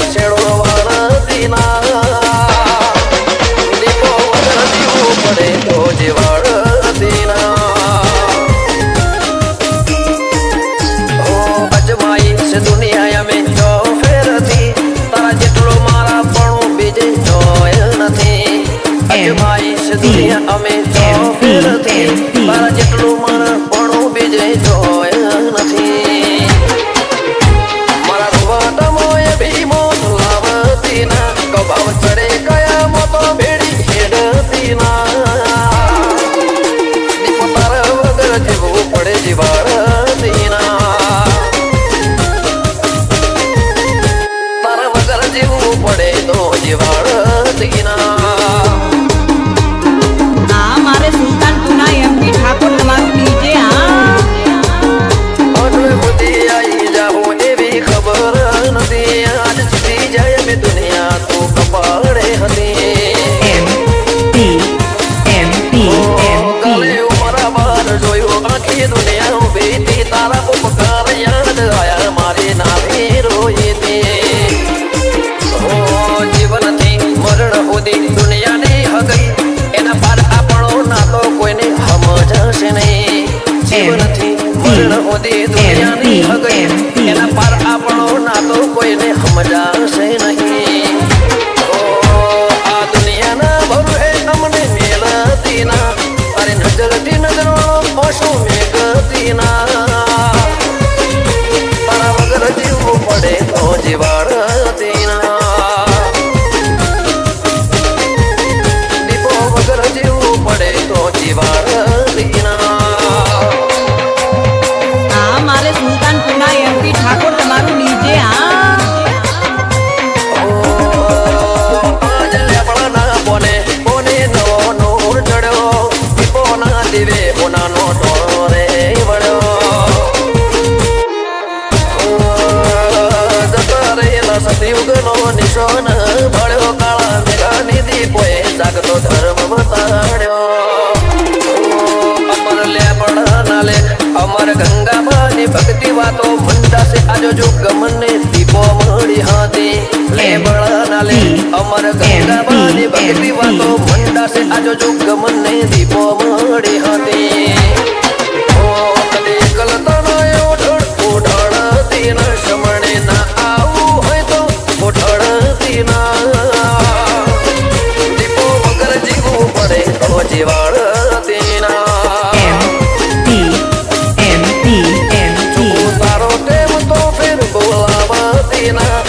છેડો વાળતી ના દીપો વગર જીવવું પડે તો જીવાડતી ના અજમાઈ છે દુનિયા અમે જો ફેરથી તારા જેટલો મારા પણ બીજે જોય નથી અજમાઈ છે દુનિયા અમે જો ફેરથી તારા જેટલું મારા પણ બીજે જોય નથી મારા રૂવાટા મોય ભીમો લાવતી ના કબાવ ચડે કયા મોતો ભેડી હેડતી ના દીપો તારા વગર જીવવું પડે જીવાડતી ના તારા વગર જીવવું પડે તો જીવાડતી ના દુનિયાની હગઈ એના પાર આપણો નાતો કોઈને સમજાશે નહીં આ દુનિયાના ભરું એ અમને મેલતી ના અરે નજરથી નજરો ઓછું મેઘતી ના તારા વગર જીવવું પડે તો જીવાડતી ના દીપો વગર જીવવું પડે તો જીવાડતી ના સતયુગનો નિશાન ભળ્યો કાળા મેઘાની દીપોએ જાગતો ધર્મ બતાડ્યો અમર લેપડા ના લે અમર ગંગામાની ભક્તિ વાતો મંડાશે આજો જુગ મને દીપો મળી હતી લેપડા ના લે અમર ગંગામાની ભક્તિ વાતો મંડાશે આજો જુગ મને દીપો મળી હતી શમણે ના આવું હોય તો ઉઠડતી ના દીપો વગર જીવવું પડે તો જીવાડતી ના તારો ટેમ તો ફેર બોલાવતી ના